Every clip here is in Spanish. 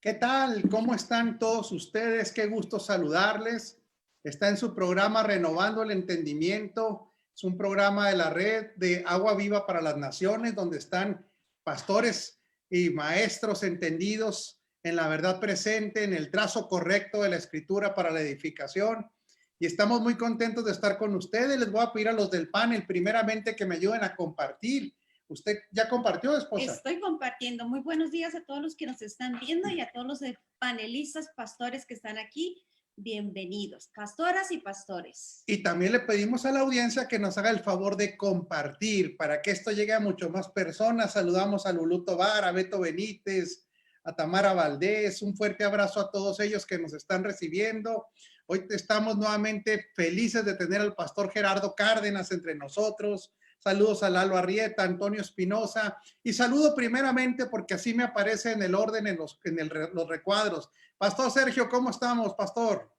¿Qué tal? ¿Cómo están todos ustedes? Qué gusto saludarles. Está en su programa Renovando el Entendimiento. Es un programa de la red de Agua Viva para las Naciones, donde están pastores y maestros entendidos en la verdad presente, en el trazo correcto de la Escritura para la edificación. Y estamos muy contentos de estar con ustedes. Les voy a pedir a los del panel, primeramente, que me ayuden a compartir. ¿Usted ya compartió, esposa? Estoy compartiendo. Muy buenos días a todos los que nos están viendo y a todos los panelistas, pastores que están aquí. Bienvenidos, pastoras y pastores. Y también le pedimos a la audiencia que nos haga el favor de compartir para que esto llegue a mucho más personas. Saludamos a Lulú Tobar, a Beto Benítez, a Tamara Valdés. Un fuerte abrazo a todos ellos que nos están recibiendo. Hoy estamos nuevamente felices de tener al pastor Gerardo Cárdenas entre nosotros. Saludos a Lalo Arrieta, Antonio Espinosa, y saludo primeramente porque así me aparece en el orden, en los recuadros. Pastor Sergio, ¿cómo estamos, pastor?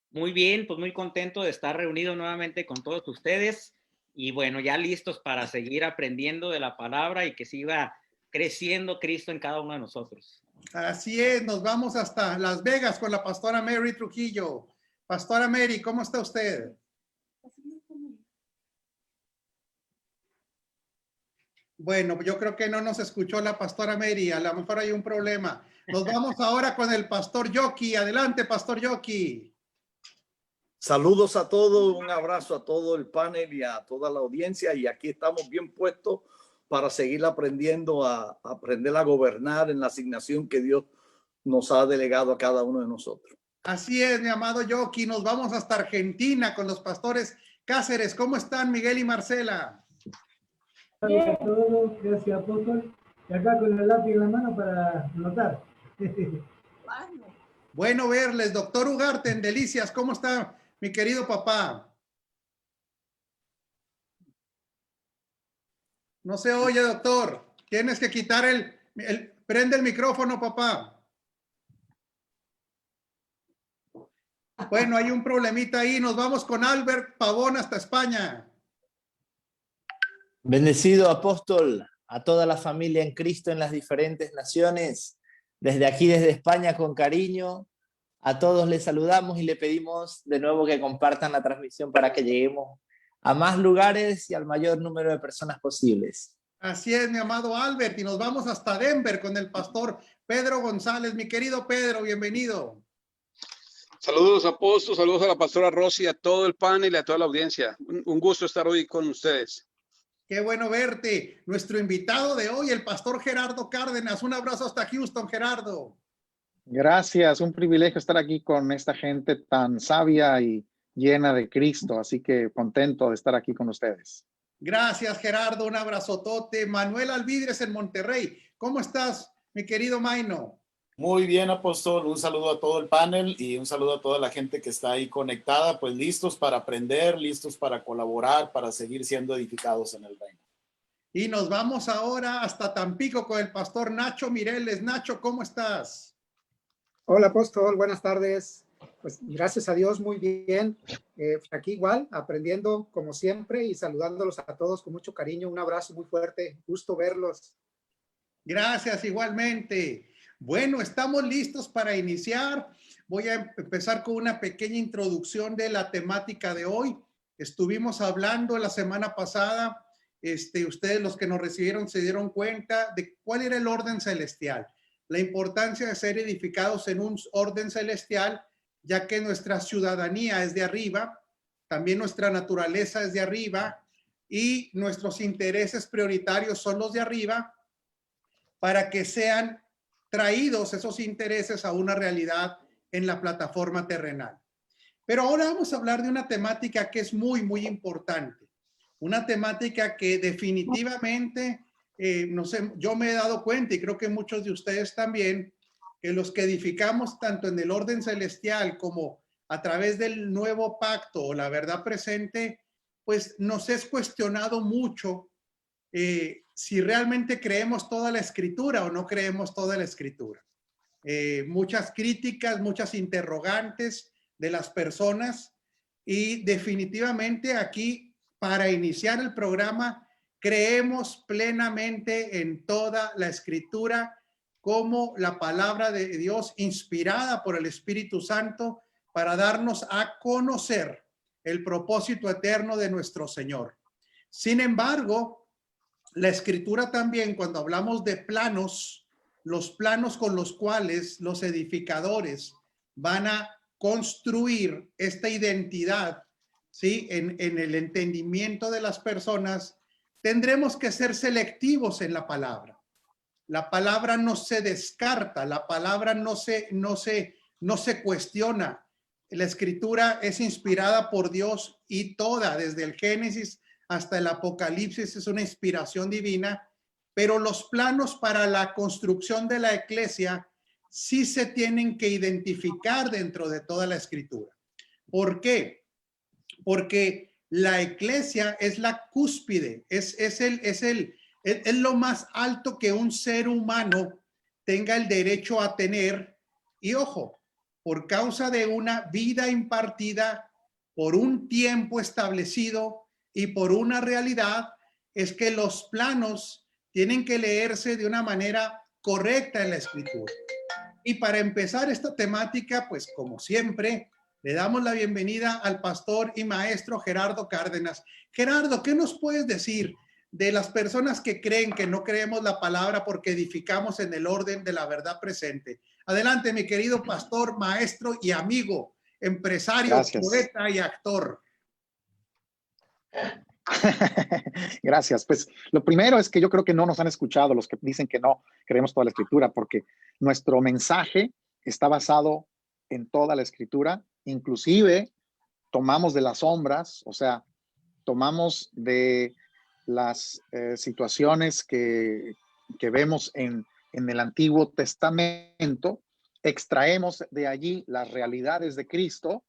Muy bien, pues muy contento de estar reunido nuevamente con todos ustedes y bueno, ya listos para seguir aprendiendo de la palabra y que siga creciendo Cristo en cada uno de nosotros. Así es, nos vamos hasta Las Vegas con la pastora Mary Trujillo. Pastora Mary, ¿cómo está usted? Bueno, yo creo que no nos escuchó la pastora Mary, a lo mejor hay un problema. Nos vamos ahora con el pastor Yoki. Adelante, pastor Yoki. Saludos a todos, un abrazo a todo el panel y a toda la audiencia, y aquí estamos bien puestos para seguir aprendiendo a aprender a gobernar en la asignación que Dios nos ha delegado a cada uno de nosotros. Así es, mi amado Yoki. Nos vamos hasta Argentina con los pastores Cáceres. ¿Cómo están, Miguel y Marcela? Gracias a todos, gracias apóstol. Y acá con el lápiz en la mano para anotar. Bueno verles, doctor Ugarte en Delicias. ¿Cómo está, mi querido papá? No se oye, doctor. Tienes que quitar prende el micrófono, papá. Bueno, hay un problemita ahí. Nos vamos con Albert Pavón hasta España. Bendecido apóstol, a toda la familia en Cristo en las diferentes naciones. Desde aquí, desde España, con cariño, a todos les saludamos y le pedimos de nuevo que compartan la transmisión para que lleguemos a más lugares y al mayor número de personas posibles. Así es, mi amado Albert, y nos vamos hasta Denver con el pastor Pedro González. Mi querido Pedro, bienvenido. Saludos, apóstol, saludos a la pastora Rosy, a todo el panel y a toda la audiencia. Un gusto estar hoy con ustedes. Qué bueno verte. Nuestro invitado de hoy, el pastor Gerardo Cárdenas. Un abrazo hasta Houston, Gerardo. Gracias, un privilegio estar aquí con esta gente tan sabia y llena de Cristo, así que contento de estar aquí con ustedes. Gracias, Gerardo, un abrazotote. Manuel Alvidres en Monterrey. ¿Cómo estás, mi querido Maino? Muy bien, apóstol, un saludo a todo el panel y un saludo a toda la gente que está ahí conectada, pues listos para aprender, listos para colaborar, para seguir siendo edificados en el reino. Y nos vamos ahora hasta Tampico con el pastor Nacho Mireles. Nacho, ¿cómo estás? Hola, apóstol, buenas tardes. Pues gracias a Dios, muy bien. Aquí igual, aprendiendo como siempre y saludándolos a todos con mucho cariño. Un abrazo muy fuerte, gusto verlos. Gracias, igualmente. Bueno, estamos listos para iniciar. Voy a empezar con una pequeña introducción de la temática de hoy. Estuvimos hablando la semana pasada, ustedes los que nos recibieron se dieron cuenta de cuál era el orden celestial. La importancia de ser edificados en un orden celestial, ya que nuestra ciudadanía es de arriba, también nuestra naturaleza es de arriba y nuestros intereses prioritarios son los de arriba, para que sean traídos esos intereses a una realidad en la plataforma terrenal. Pero ahora vamos a hablar de una temática que es muy, muy importante. Una temática que definitivamente, no sé, yo me he dado cuenta y creo que muchos de ustedes también, que los que edificamos tanto en el orden celestial como a través del nuevo pacto o la verdad presente, pues nos es cuestionado mucho si realmente creemos toda la escritura o no creemos toda la escritura. Muchas críticas, muchas interrogantes de las personas y definitivamente aquí para iniciar el programa creemos plenamente en toda la escritura como la palabra de Dios inspirada por el Espíritu Santo para darnos a conocer el propósito eterno de nuestro Señor. Sin embargo, la Escritura también, cuando hablamos de planos, los planos con los cuales los edificadores van a construir esta identidad, ¿sí? En el entendimiento de las personas, tendremos que ser selectivos en la palabra. La palabra no se descarta, la palabra no se cuestiona. La Escritura es inspirada por Dios y toda, desde el Génesis hasta el Apocalipsis, es una inspiración divina, pero los planos para la construcción de la iglesia sí se tienen que identificar dentro de toda la Escritura. ¿Por qué? Porque la iglesia es la cúspide, es lo más alto que un ser humano tenga el derecho a tener. Y ojo, por causa de una vida impartida, por un tiempo establecido y por una realidad, es que los planos tienen que leerse de una manera correcta en la Escritura. Y para empezar esta temática, pues como siempre, le damos la bienvenida al pastor y maestro Gerardo Cárdenas. Gerardo, ¿qué nos puedes decir de las personas que creen que no creemos la palabra porque edificamos en el orden de la verdad presente? Adelante, mi querido pastor, maestro y amigo, empresario, Gracias. poeta y actor. Gracias. Pues lo primero es que yo creo que no nos han escuchado los que dicen que no creemos toda la Escritura, porque nuestro mensaje está basado en toda la Escritura. Inclusive tomamos de las sombras, o sea, tomamos de las situaciones que vemos en el Antiguo Testamento, extraemos de allí las realidades de Cristo,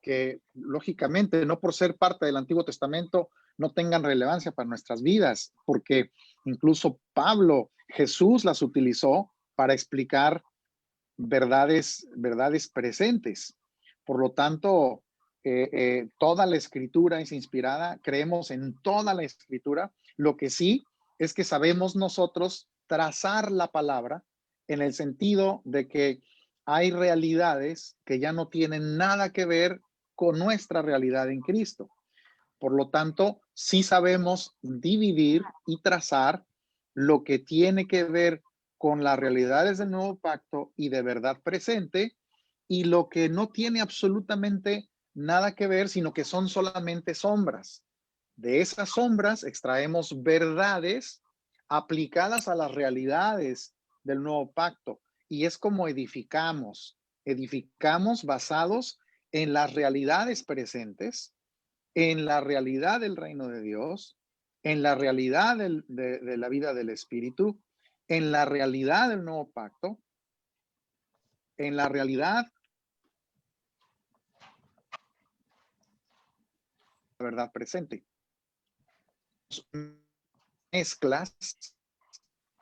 que lógicamente no por ser parte del Antiguo Testamento no tengan relevancia para nuestras vidas, porque incluso Pablo, Jesús las utilizó para explicar verdades presentes. Por lo tanto, toda la Escritura es inspirada, creemos en toda la Escritura. Lo que sí es que sabemos nosotros trazar la palabra en el sentido de que hay realidades que ya no tienen nada que ver con nuestra realidad en Cristo. Por lo tanto, sí sabemos dividir y trazar lo que tiene que ver con las realidades del nuevo pacto y de verdad presente, y lo que no tiene absolutamente nada que ver, sino que son solamente sombras. De esas sombras extraemos verdades aplicadas a las realidades del nuevo pacto, y es como edificamos basados en las realidades presentes, en la realidad del reino de Dios, en la realidad de la vida del Espíritu, en la realidad del nuevo pacto, en la realidad de la verdad presente. Mezclas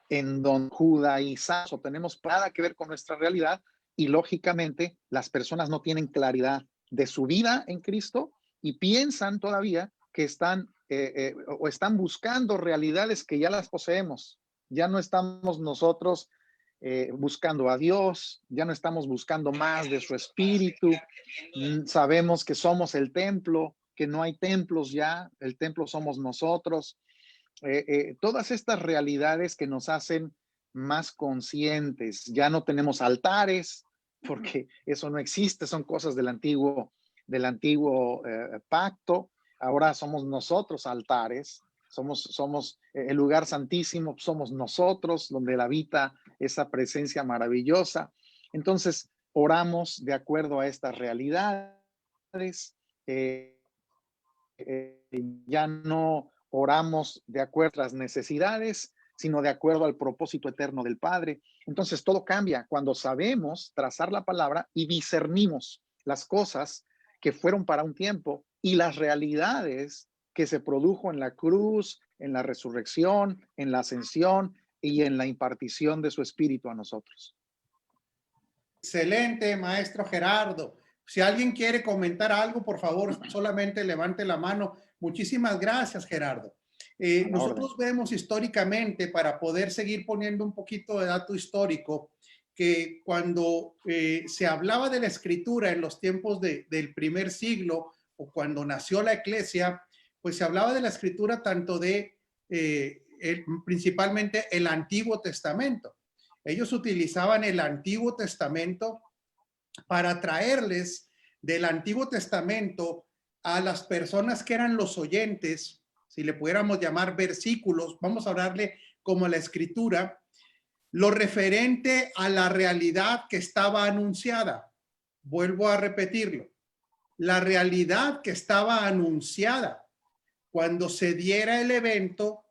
en donde judaizamos o tenemos nada que ver con nuestra realidad, y lógicamente las personas no tienen claridad de su vida en Cristo y piensan todavía que están buscando realidades que ya las poseemos. Ya no estamos nosotros buscando a Dios, ya no estamos buscando más de su Espíritu. Sabemos que somos el templo, que no hay templos ya, el templo somos nosotros. Todas estas realidades que nos hacen más conscientes. Ya no tenemos altares, porque eso no existe, son cosas del antiguo pacto. Ahora somos nosotros altares, somos el lugar santísimo, somos nosotros donde habita esa presencia maravillosa. Entonces, oramos de acuerdo a estas realidades. Ya no oramos de acuerdo a las necesidades, sino de acuerdo al propósito eterno del Padre. Entonces todo cambia cuando sabemos trazar la palabra y discernimos las cosas que fueron para un tiempo y las realidades que se produjo en la cruz, en la resurrección, en la ascensión y en la impartición de su Espíritu a nosotros. Excelente, maestro Gerardo. Si alguien quiere comentar algo, por favor, solamente levante la mano. Muchísimas gracias, Gerardo. Nosotros vemos históricamente, para poder seguir poniendo un poquito de dato histórico, que cuando se hablaba de la escritura en los tiempos del primer siglo o cuando nació la iglesia, pues se hablaba de la escritura tanto de principalmente el Antiguo Testamento. Ellos utilizaban el Antiguo Testamento para traerles del Antiguo Testamento a las personas que eran los oyentes, si le pudiéramos llamar versículos, vamos a hablarle como la escritura, lo referente a la realidad que estaba anunciada. Vuelvo a repetirlo. La realidad que estaba anunciada cuando se diera el evento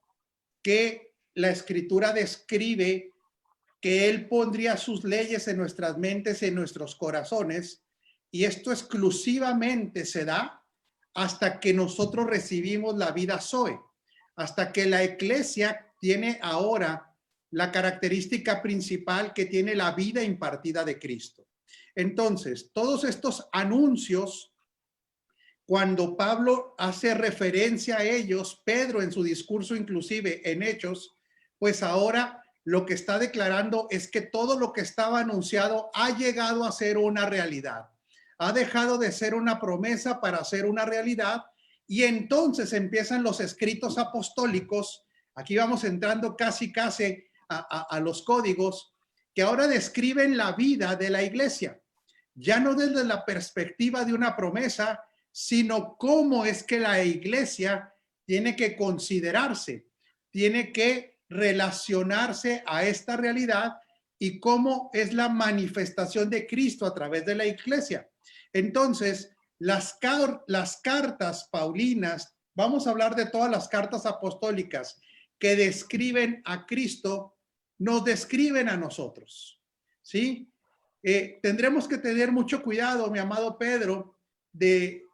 que la escritura describe que él pondría sus leyes en nuestras mentes, en nuestros corazones, y esto exclusivamente se da hasta que nosotros recibimos la vida Zoe, hasta que la iglesia tiene ahora la característica principal que tiene la vida impartida de Cristo. Entonces, todos estos anuncios, cuando Pablo hace referencia a ellos, Pedro en su discurso inclusive en Hechos, pues ahora lo que está declarando es que todo lo que estaba anunciado ha llegado a ser una realidad. Ha dejado de ser una promesa para ser una realidad, y entonces empiezan los escritos apostólicos. Aquí vamos entrando casi a los códigos que ahora describen la vida de la iglesia, ya no desde la perspectiva de una promesa, sino cómo es que la iglesia tiene que considerarse, tiene que relacionarse a esta realidad y cómo es la manifestación de Cristo a través de la iglesia. Entonces, las cartas paulinas, vamos a hablar de todas las cartas apostólicas que describen a Cristo, nos describen a nosotros, ¿sí? Tendremos que tener mucho cuidado, mi amado Pedro, de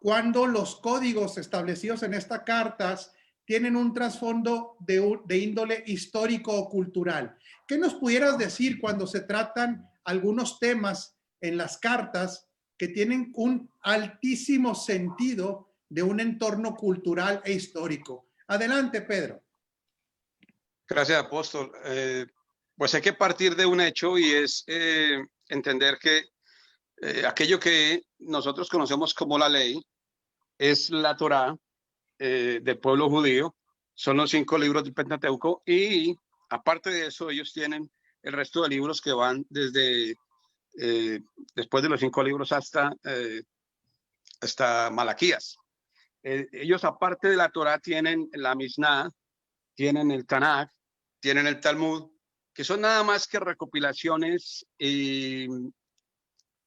cuando los códigos establecidos en estas cartas tienen un trasfondo de índole histórico o cultural. ¿Qué nos pudieras decir cuando se tratan algunos temas en las cartas que tienen un altísimo sentido de un entorno cultural e histórico? Adelante, Pedro. Gracias, apóstol. Pues hay que partir de un hecho, y es entender que aquello que nosotros conocemos como la ley es la Torá del pueblo judío, son los 5 libros del Pentateuco, y aparte de eso ellos tienen el resto de libros que van desde después de los 5 libros hasta Malaquías. Ellos, aparte de la Torá, tienen la Misná, tienen el Tanakh, tienen el Talmud, que son nada más que recopilaciones,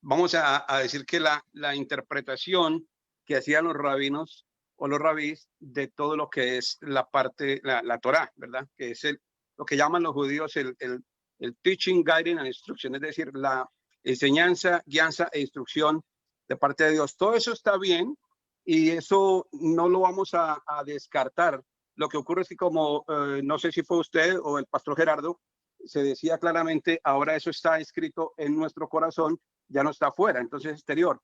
vamos a decir que la interpretación que hacían los rabinos o los rabís de todo lo que es la parte, la Torá, ¿verdad? Que es lo que llaman los judíos el teaching, guiding and instruction, es decir, la enseñanza, guianza e instrucción de parte de Dios. Todo eso está bien y eso no lo vamos a descartar. Lo que ocurre es que, como no sé si fue usted o el pastor Gerardo, se decía claramente, ahora eso está escrito en nuestro corazón, ya no está afuera, entonces exterior.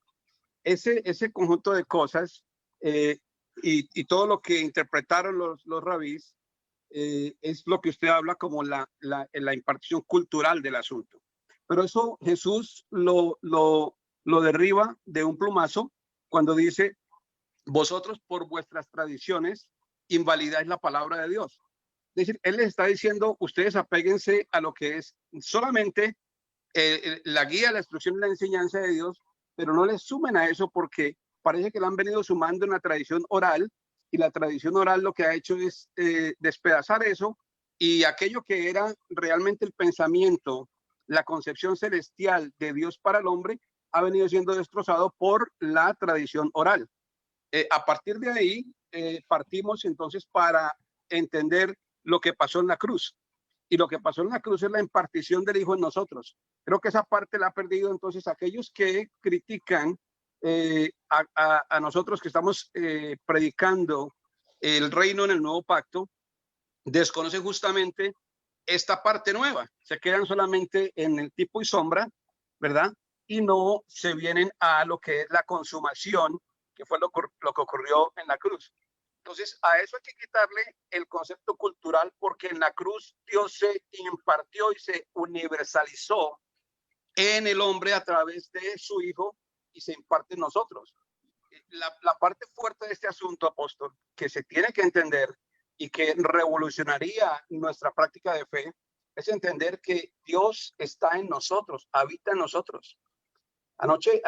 Ese conjunto de cosas y todo lo que interpretaron los rabís es lo que usted habla como la impartición cultural del asunto. Pero eso Jesús lo derriba de un plumazo cuando dice: vosotros por vuestras tradiciones invalidáis la palabra de Dios. Es decir, él les está diciendo, ustedes apéguense a lo que es solamente la guía, la instrucción y la enseñanza de Dios, pero no les sumen a eso, porque parece que lo han venido sumando en la tradición oral, y la tradición oral lo que ha hecho es despedazar eso, y aquello que era realmente el pensamiento, la concepción celestial de Dios para el hombre, ha venido siendo destrozado por la tradición oral. A partir de ahí partimos entonces para entender lo que pasó en la cruz. Y lo que pasó en la cruz es la impartición del Hijo en nosotros. Creo que esa parte la ha perdido entonces aquellos que critican a nosotros que estamos predicando el reino en el nuevo pacto, desconocen justamente esta parte nueva. Se quedan solamente en el tipo y sombra, ¿verdad? Y no se vienen a lo que es la consumación, que fue lo que ocurrió en la cruz. Entonces, a eso hay que quitarle el concepto cultural, porque en la cruz Dios se impartió y se universalizó en el hombre a través de su Hijo y se imparte en nosotros. La parte fuerte de este asunto, apóstol, que se tiene que entender y que revolucionaría nuestra práctica de fe, es entender que Dios está en nosotros, habita en nosotros. Anoche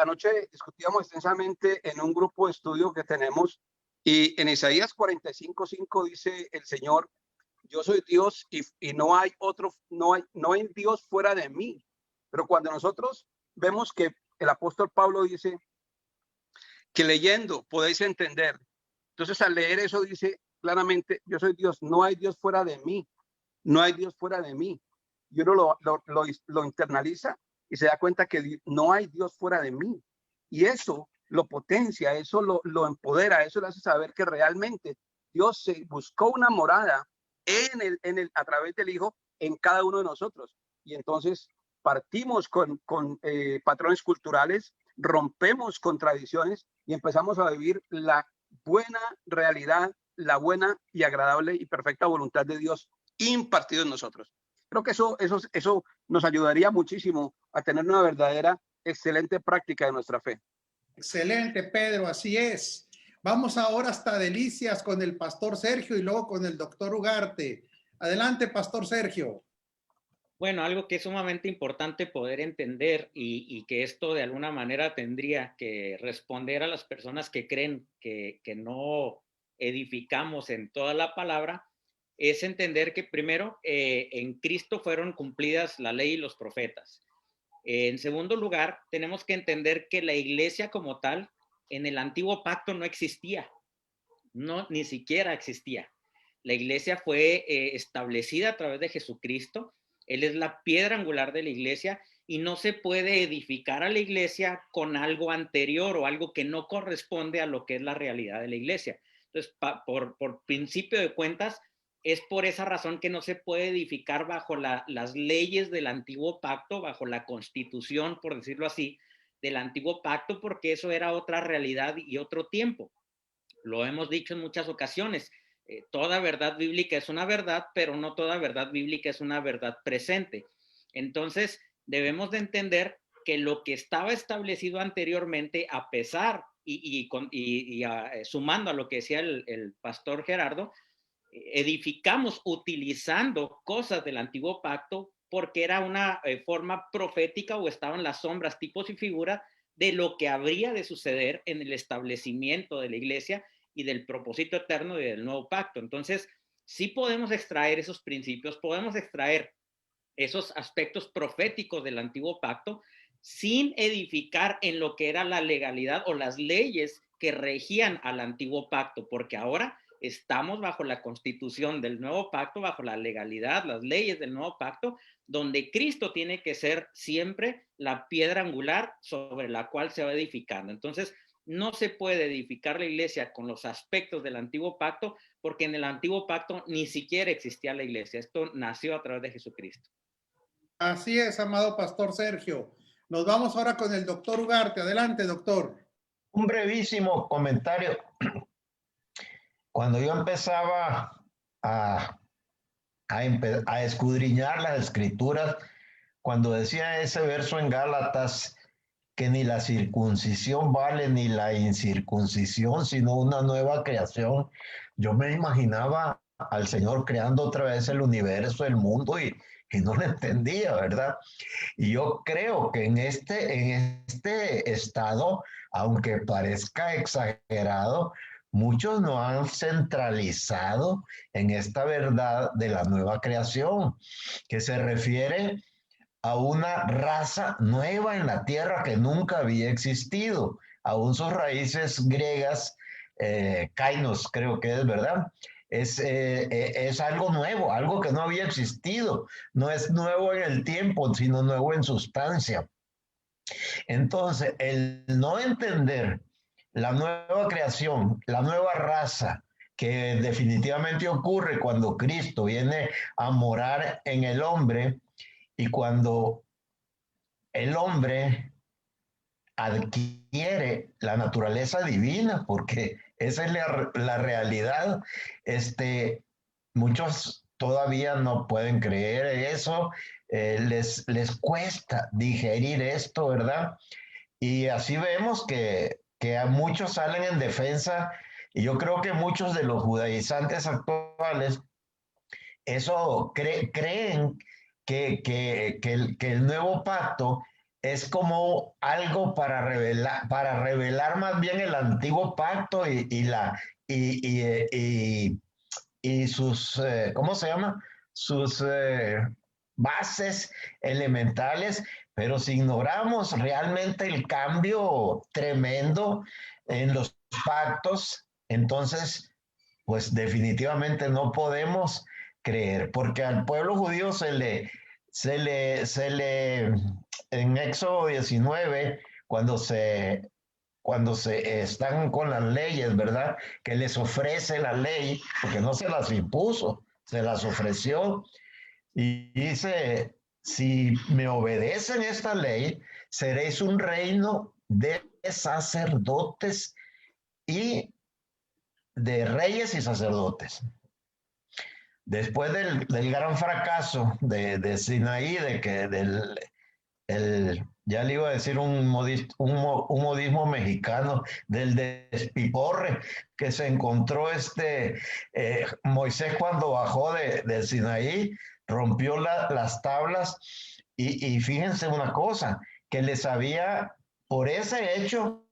discutíamos extensamente en un grupo de estudio que tenemos, y en Isaías 45:5 dice el Señor: yo soy Dios y no hay otro, no hay Dios fuera de mí. Pero cuando nosotros vemos que el apóstol Pablo dice que leyendo podéis entender, entonces al leer eso dice claramente: yo soy Dios, no hay Dios fuera de mí, no hay Dios fuera de mí. Y uno lo internaliza y se da cuenta que no hay Dios fuera de mí. Y eso lo potencia, eso lo empodera, eso le hace saber que realmente Dios se buscó una morada a través del Hijo en cada uno de nosotros. Y entonces partimos con patrones culturales, rompemos con tradiciones y empezamos a vivir la buena realidad, la buena y agradable y perfecta voluntad de Dios impartido en nosotros. Creo que eso nos ayudaría muchísimo a tener una verdadera, excelente práctica de nuestra fe. Excelente, Pedro, así es. Vamos ahora hasta Delicias con el pastor Sergio y luego con el doctor Ugarte. Adelante, pastor Sergio. Bueno, algo que es sumamente importante poder entender y que esto de alguna manera tendría que responder a las personas que creen que no edificamos en toda la palabra, es entender que primero en Cristo fueron cumplidas la ley y los profetas. En segundo lugar, tenemos que entender que la iglesia como tal en el antiguo pacto no existía, no, ni siquiera existía. La iglesia fue establecida a través de Jesucristo. Él es la piedra angular de la iglesia y no se puede edificar a la iglesia con algo anterior o algo que no corresponde a lo que es la realidad de la iglesia. Entonces, por principio de cuentas, es por esa razón que no se puede edificar bajo las leyes del antiguo pacto, bajo la constitución, por decirlo así, del antiguo pacto, porque eso era otra realidad y otro tiempo. Lo hemos dicho en muchas ocasiones. Toda verdad bíblica es una verdad, pero no toda verdad bíblica es una verdad presente. Entonces, debemos de entender que lo que estaba establecido anteriormente, a pesar sumando a lo que decía el pastor Gerardo, edificamos utilizando cosas del antiguo pacto porque era una forma profética o estaban las sombras, tipos y figuras de lo que habría de suceder en el establecimiento de la iglesia y del propósito eterno y del nuevo pacto. Entonces, sí podemos extraer esos principios, podemos extraer esos aspectos proféticos del antiguo pacto sin edificar en lo que era la legalidad o las leyes que regían al antiguo pacto, porque ahora estamos bajo la constitución del nuevo pacto, bajo la legalidad, las leyes del nuevo pacto, donde Cristo tiene que ser siempre la piedra angular sobre la cual se va edificando. Entonces, no se puede edificar la iglesia con los aspectos del antiguo pacto, porque en el antiguo pacto ni siquiera existía la iglesia. Esto nació a través de Jesucristo. Así es, amado pastor Sergio. Nos vamos ahora con el doctor Ugarte. Adelante, doctor. Un brevísimo comentario. Cuando yo empezaba a escudriñar las escrituras, cuando decía ese verso en Gálatas, que ni la circuncisión vale ni la incircuncisión, sino una nueva creación, yo me imaginaba al Señor creando otra vez el universo, el mundo, y no lo entendía, ¿verdad? Y yo creo que en este estado, aunque parezca exagerado, muchos no han centralizado en esta verdad de la nueva creación, que se refiere a una raza nueva en la tierra que nunca había existido. Aún sus raíces griegas, kainos creo que es, ¿verdad? Es algo nuevo, algo que no había existido. No es nuevo en el tiempo, sino nuevo en sustancia. Entonces, el no entender la nueva creación, la nueva raza, que definitivamente ocurre cuando Cristo viene a morar en el hombre y cuando el hombre adquiere la naturaleza divina, porque Esa es la realidad. Muchos todavía no pueden creer eso, les cuesta digerir esto, ¿verdad? Y así vemos que a muchos salen en defensa, y yo creo que muchos de los judaizantes actuales eso creen que el nuevo pacto es como algo para revelar más bien el antiguo pacto y sus, ¿cómo se llama? Sus bases elementales, pero si ignoramos realmente el cambio tremendo en los pactos, entonces, pues definitivamente no podemos creer, porque al pueblo judío en Éxodo 19, cuando se están con las leyes, ¿verdad? Que les ofrece la ley, porque no se las impuso, se las ofreció, y dice, si me obedecen esta ley, seréis un reino de sacerdotes y de reyes y sacerdotes. Después del gran fracaso de Sinaí, ya le iba a decir un modismo mexicano, del despiporre que se encontró Moisés cuando bajó de Sinaí, rompió las tablas y fíjense una cosa, que les había, por ese hecho,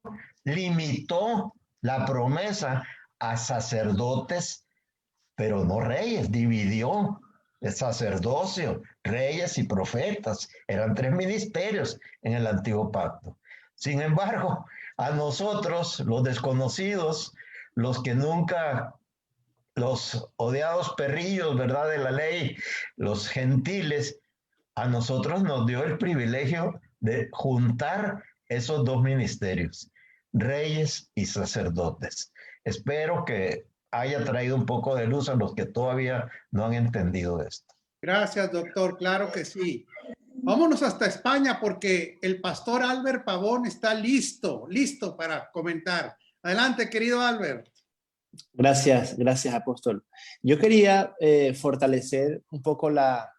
limitó la promesa a sacerdotes, pero no reyes, dividió el sacerdocio, reyes y profetas. Eran 3 ministerios en el antiguo pacto. Sin embargo, a nosotros, los desconocidos, los que nunca, los odiados perrillos, ¿verdad?, de la ley, los gentiles, a nosotros nos dio el privilegio de juntar esos 2 ministerios, reyes y sacerdotes. Espero que haya traído un poco de luz a los que todavía no han entendido esto. Gracias, doctor. Claro que sí. Vámonos hasta España porque el pastor Albert Pavón está listo para comentar. Adelante, querido Albert. Gracias, apóstol. Yo quería fortalecer un poco la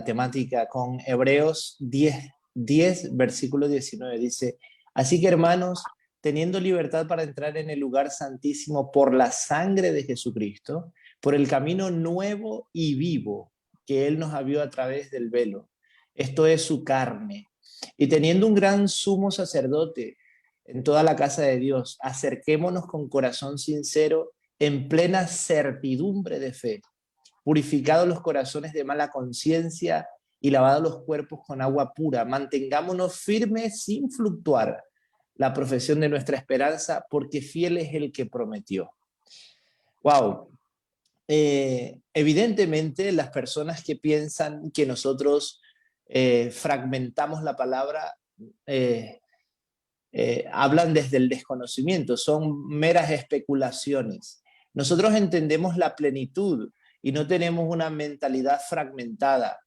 temática con Hebreos 10, versículo 19. Dice, así que hermanos, teniendo libertad para entrar en el lugar santísimo por la sangre de Jesucristo, por el camino nuevo y vivo que Él nos abrió a través del velo, esto es su carne, y teniendo un gran sumo sacerdote en toda la casa de Dios, acerquémonos con corazón sincero, en plena certidumbre de fe, purificados los corazones de mala conciencia y lavados los cuerpos con agua pura, mantengámonos firmes sin fluctuar la profesión de nuestra esperanza, porque fiel es el que prometió. Wow. Evidentemente, las personas que piensan que nosotros fragmentamos la palabra hablan desde el desconocimiento, son meras especulaciones. Nosotros entendemos la plenitud y no tenemos una mentalidad fragmentada.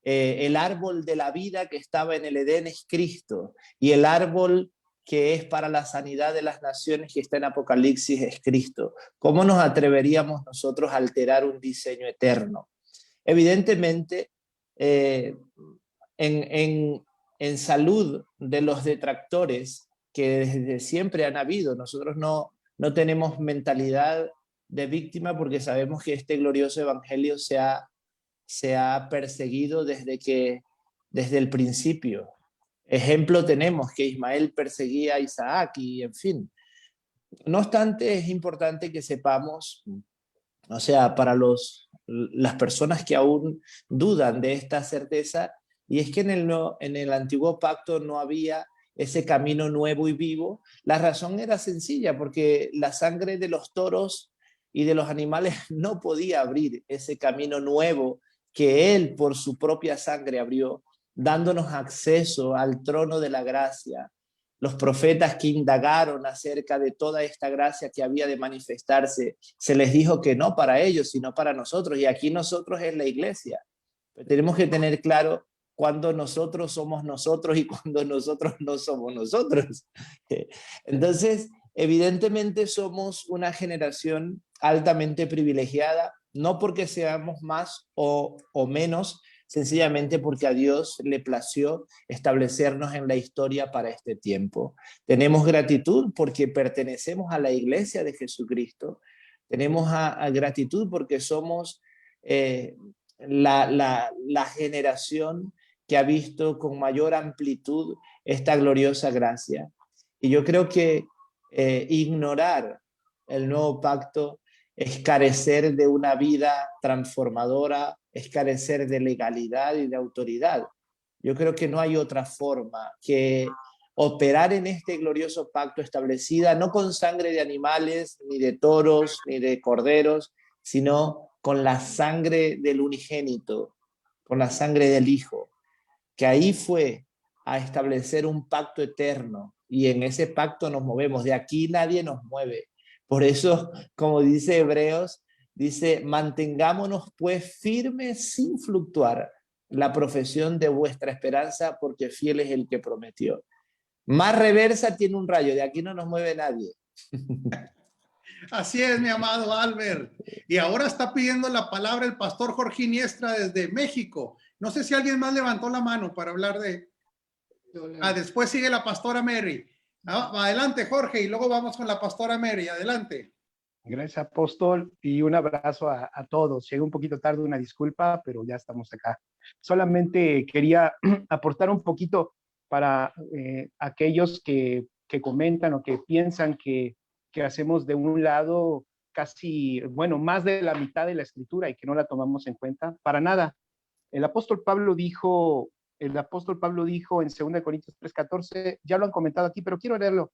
El árbol de la vida que estaba en el Edén es Cristo, y el árbol que es para la sanidad de las naciones que está en Apocalipsis es Cristo. ¿Cómo nos atreveríamos nosotros a alterar un diseño eterno? Evidentemente, en salud de los detractores que desde siempre han habido, nosotros no tenemos mentalidad de víctima, porque sabemos que este glorioso evangelio se ha perseguido desde el principio. Ejemplo tenemos que Ismael perseguía a Isaac y en fin. No obstante, es importante que sepamos, o sea, para las personas que aún dudan de esta certeza, y es que en el antiguo pacto no había ese camino nuevo y vivo. La razón era sencilla, porque la sangre de los toros y de los animales no podía abrir ese camino nuevo que Él por su propia sangre abrió, dándonos acceso al trono de la gracia. Los profetas que indagaron acerca de toda esta gracia que había de manifestarse, se les dijo que no para ellos, sino para nosotros, y aquí nosotros es la iglesia. Pero tenemos que tener claro cuando nosotros somos nosotros y cuando nosotros no somos nosotros. Entonces, Evidentemente somos una generación altamente privilegiada, no porque seamos más o menos, sencillamente porque a Dios le plació establecernos en la historia para este tiempo. Tenemos gratitud porque pertenecemos a la iglesia de Jesucristo. Tenemos gratitud porque somos la generación que ha visto con mayor amplitud esta gloriosa gracia. Y yo creo que ignorar el nuevo pacto es carecer de una vida transformadora, es carecer de legalidad y de autoridad. Yo creo que no hay otra forma que operar en este glorioso pacto establecida no con sangre de animales, ni de toros, ni de corderos, sino con la sangre del unigénito, con la sangre del Hijo, que ahí fue a establecer un pacto eterno, y en ese pacto nos movemos. De aquí nadie nos mueve. Por eso, como dice Hebreos, dice: mantengámonos pues firmes sin fluctuar la profesión de vuestra esperanza, porque fiel es el que prometió. Más reversa tiene un rayo, de aquí no nos mueve nadie. Así es, mi amado Albert. Y ahora está pidiendo la palabra el pastor Jorge Iniestra desde México. No sé si alguien más levantó la mano para hablar de... después sigue la pastora Mary. Adelante, Jorge, y luego vamos con la pastora Mary. Adelante. Gracias, apóstol, y un abrazo a todos. Llegué un poquito tarde, una disculpa, pero ya estamos acá. Solamente quería aportar un poquito para aquellos que comentan o que piensan que hacemos de un lado casi, bueno, más de la mitad de la escritura y que no la tomamos en cuenta. Para nada. El apóstol Pablo dijo en 2 Corintios 3:14, ya lo han comentado aquí, pero quiero leerlo.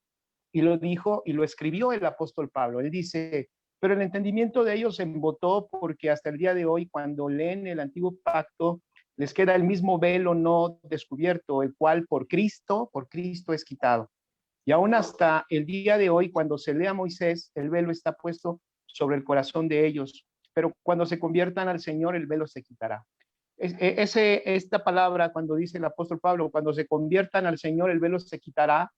Y lo dijo y lo escribió el apóstol Pablo. Él dice: pero el entendimiento de ellos se embotó, porque hasta el día de hoy, cuando leen el antiguo pacto, les queda el mismo velo no descubierto, el cual por Cristo es quitado. Y aún hasta el día de hoy, cuando se lee a Moisés, el velo está puesto sobre el corazón de ellos, pero cuando se conviertan al Señor, el velo se quitará. Esta palabra, cuando dice el apóstol Pablo, cuando se conviertan al Señor, el velo se quitará,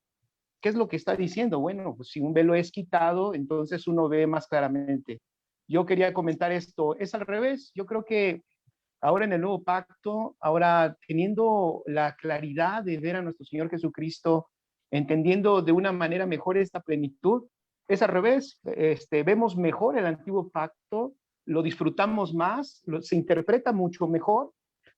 ¿qué es lo que está diciendo? Bueno, pues si un velo es quitado, entonces uno ve más claramente. Yo quería comentar esto, es al revés. Yo creo que ahora en el nuevo pacto, ahora teniendo la claridad de ver a nuestro Señor Jesucristo, entendiendo de una manera mejor esta plenitud, es al revés. Vemos mejor el antiguo pacto, lo disfrutamos más, se interpreta mucho mejor.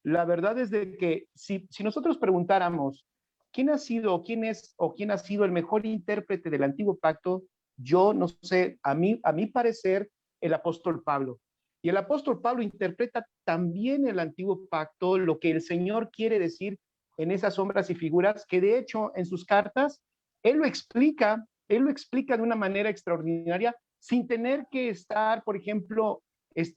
La verdad es de que si nosotros preguntáramos quién ha sido el mejor intérprete del antiguo pacto, yo no sé, a mi parecer, el apóstol Pablo. Y el apóstol Pablo interpreta también el antiguo pacto, lo que el Señor quiere decir en esas sombras y figuras, que de hecho en sus cartas él lo explica de una manera extraordinaria, sin tener que estar, por ejemplo,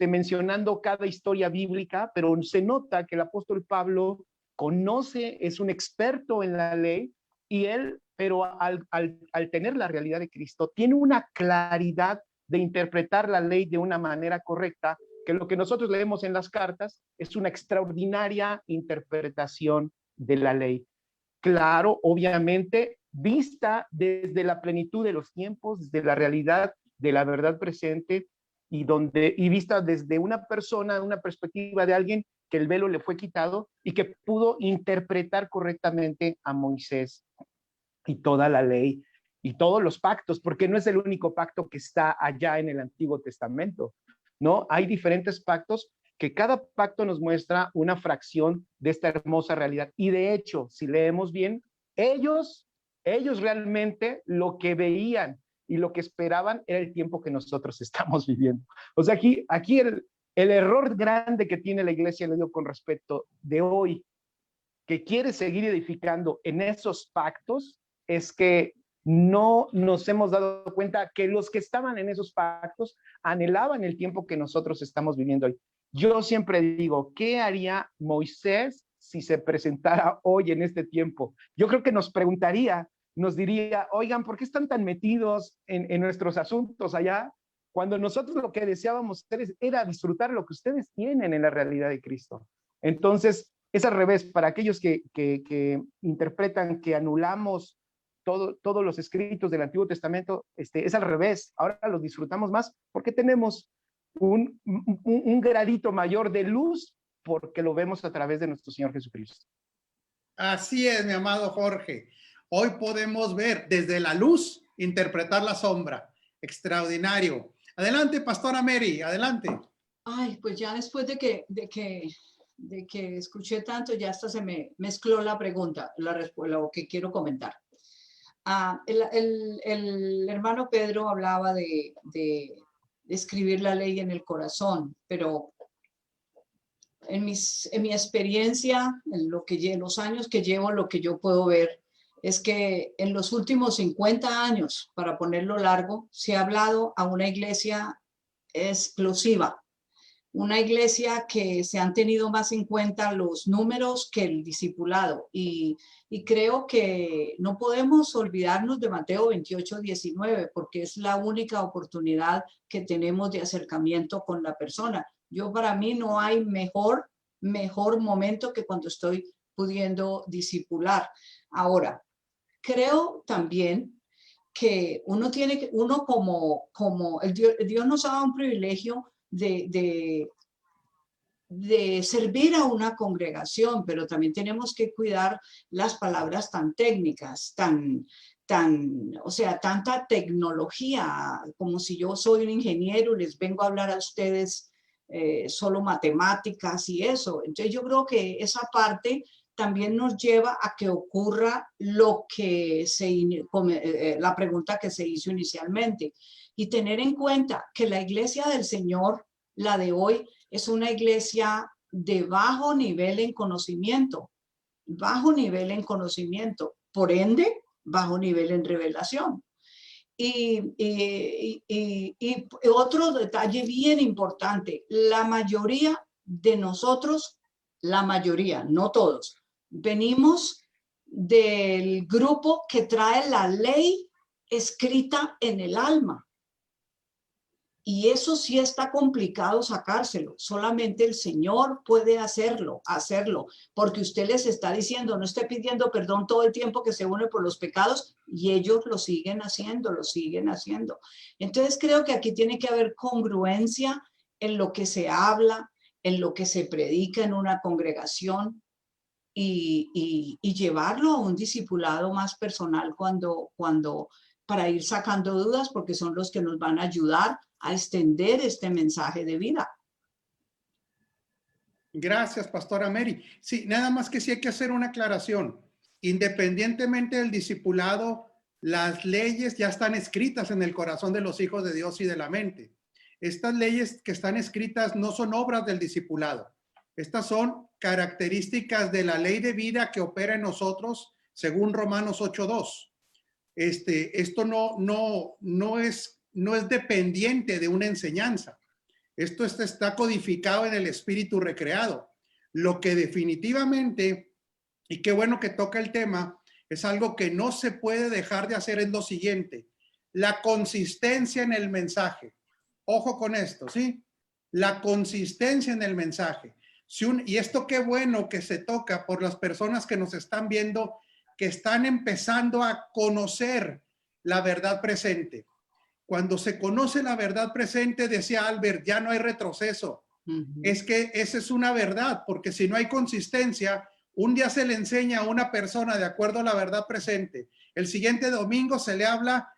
mencionando cada historia bíblica, pero se nota que el apóstol Pablo conoce, es un experto en la ley, y él, pero al tener la realidad de Cristo, tiene una claridad de interpretar la ley de una manera correcta, que lo que nosotros leemos en las cartas es una extraordinaria interpretación de la ley. Claro, obviamente, vista desde la plenitud de los tiempos, desde la realidad de la verdad presente, y vista desde una persona, una perspectiva de alguien que el velo le fue quitado y que pudo interpretar correctamente a Moisés y toda la ley y todos los pactos, porque no es el único pacto que está allá en el Antiguo Testamento, ¿no? Hay diferentes pactos que cada pacto nos muestra una fracción de esta hermosa realidad. Y de hecho, si leemos bien, ellos realmente lo que veían y lo que esperaban era el tiempo que nosotros estamos viviendo. O sea, aquí el error grande que tiene la iglesia, lo digo con respecto, de hoy, que quiere seguir edificando en esos pactos, es que no nos hemos dado cuenta que los que estaban en esos pactos anhelaban el tiempo que nosotros estamos viviendo hoy. Yo siempre digo, ¿qué haría Moisés si se presentara hoy en este tiempo? Yo creo que nos diría, oigan, ¿por qué están tan metidos en nuestros asuntos allá? Cuando nosotros lo que deseábamos era disfrutar lo que ustedes tienen en la realidad de Cristo. Entonces, es al revés. Para aquellos que interpretan que anulamos todos los escritos del Antiguo Testamento, es al revés. Ahora los disfrutamos más porque tenemos un gradito mayor de luz porque lo vemos a través de nuestro Señor Jesucristo. Así es, mi amado Jorge. Hoy podemos ver desde la luz, interpretar la sombra. Extraordinario. Adelante, Pastora Mary, adelante. Ay, pues ya después de que escuché tanto, ya hasta se me mezcló la pregunta, lo que quiero comentar. El hermano Pedro hablaba de escribir la ley en el corazón, pero en mi experiencia, en los años que llevo, lo que yo puedo ver es que en los últimos 50 años, para ponerlo largo, se ha hablado a una iglesia explosiva, una iglesia que se han tenido más en cuenta los números que el discipulado. Y creo que no podemos olvidarnos de Mateo 28:19, porque es la única oportunidad que tenemos de acercamiento con la persona. Para mí no hay mejor momento que cuando estoy pudiendo discipular. Ahora, creo también que uno como Dios nos ha dado un privilegio de servir a una congregación, pero también tenemos que cuidar las palabras tan técnicas, o sea, tanta tecnología, como si yo soy un ingeniero y les vengo a hablar a ustedes solo matemáticas y eso. Entonces yo creo que esa parte también nos lleva a que ocurra lo que la pregunta que se hizo inicialmente, y tener en cuenta que la iglesia del Señor, la de hoy, es una iglesia de bajo nivel en conocimiento, por ende, bajo nivel en revelación. Y otro detalle bien importante, la mayoría de nosotros, no todos, venimos del grupo que trae la ley escrita en el alma. Y eso sí está complicado sacárselo. Solamente el Señor puede hacerlo, porque usted les está diciendo, no esté pidiendo perdón todo el tiempo que se une por los pecados, y ellos lo siguen haciendo. Entonces creo que aquí tiene que haber congruencia en lo que se habla, en lo que se predica en una congregación, y llevarlo a un discipulado más personal para ir sacando dudas, porque son los que nos van a ayudar a extender este mensaje de vida. Gracias, Pastora Mary. Sí, nada más que sí hay que hacer una aclaración. Independientemente del discipulado, las leyes ya están escritas en el corazón de los hijos de Dios y de la mente. Estas leyes que están escritas no son obras del discipulado. Estas son características de la ley de vida que opera en nosotros, según Romanos 8:2. Esto no es dependiente de una enseñanza. Esto está codificado en el espíritu recreado. Lo que definitivamente, y qué bueno que toca el tema, es algo que no se puede dejar de hacer, es lo siguiente: la consistencia en el mensaje. Ojo con esto, ¿sí? La consistencia en el mensaje. Y esto qué bueno que se toca por las personas que nos están viendo, que están empezando a conocer la verdad presente. Cuando se conoce la verdad presente, decía Albert, ya no hay retroceso. Es que esa es una verdad, porque si no hay consistencia, un día se le enseña a una persona de acuerdo a la verdad presente, el siguiente domingo se le habla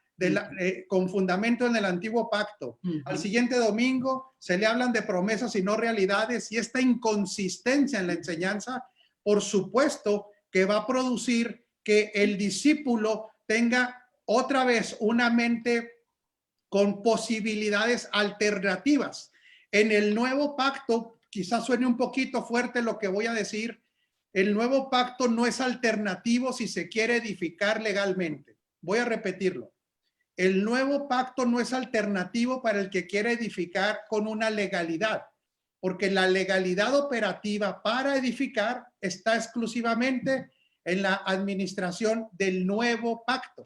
con fundamento en el antiguo pacto, al siguiente domingo se le hablan de promesas y no realidades, y esta inconsistencia en la enseñanza, por supuesto que va a producir que el discípulo tenga otra vez una mente con posibilidades alternativas. En el nuevo pacto, quizás suene un poquito fuerte lo que voy a decir, el nuevo pacto no es alternativo si se quiere edificar legalmente. Voy a repetirlo. El nuevo pacto no es alternativo para el que quiere edificar con una legalidad, porque la legalidad operativa para edificar está exclusivamente en la administración del nuevo pacto.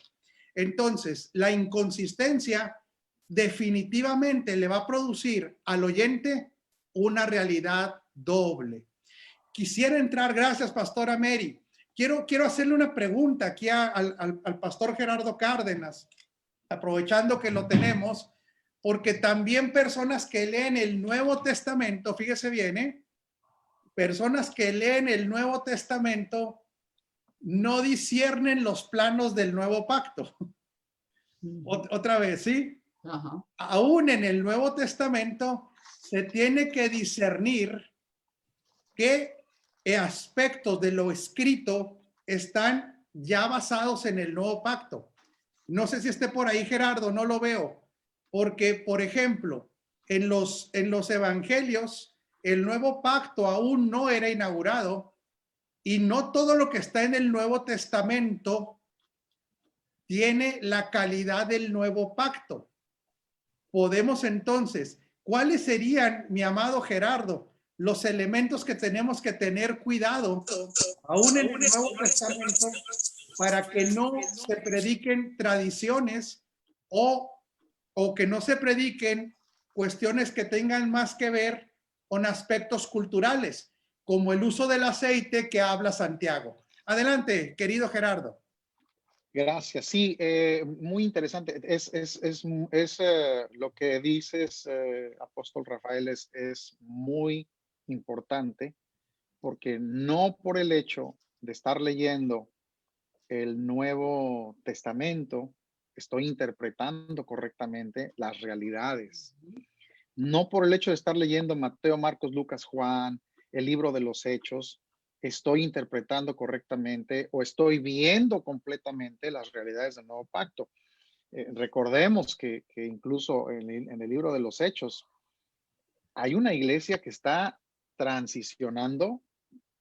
Entonces, la inconsistencia definitivamente le va a producir al oyente una realidad doble. Quisiera entrar, gracias Pastora Mary, quiero hacerle una pregunta aquí al pastor Gerardo Cárdenas, aprovechando que lo tenemos, porque también personas que leen el Nuevo Testamento, fíjese bien, personas que leen el Nuevo Testamento no disciernen los planos del nuevo pacto. Otra vez, ¿sí? Ajá. Aún en el Nuevo Testamento se tiene que discernir qué aspectos de lo escrito están ya basados en el nuevo pacto. No sé si esté por ahí, Gerardo, no lo veo. Porque, por ejemplo, en los evangelios, el nuevo pacto aún no era inaugurado y no todo lo que está en el Nuevo Testamento tiene la calidad del nuevo pacto. Podemos entonces, ¿cuáles serían, mi amado Gerardo, los elementos que tenemos que tener cuidado aún en el Nuevo Testamento para que no se prediquen tradiciones o que no se prediquen cuestiones que tengan más que ver con aspectos culturales, como el uso del aceite que habla Santiago? Adelante, querido Gerardo. Gracias. Sí, muy interesante. Lo que dices, Apóstol Rafael, es muy importante, porque no por el hecho de estar leyendo el Nuevo Testamento estoy interpretando correctamente las realidades. No por el hecho de estar leyendo Mateo, Marcos, Lucas, Juan, el libro de los Hechos, estoy interpretando correctamente o estoy viendo completamente las realidades del nuevo pacto. Recordemos que incluso en el libro de los Hechos hay una iglesia que está transicionando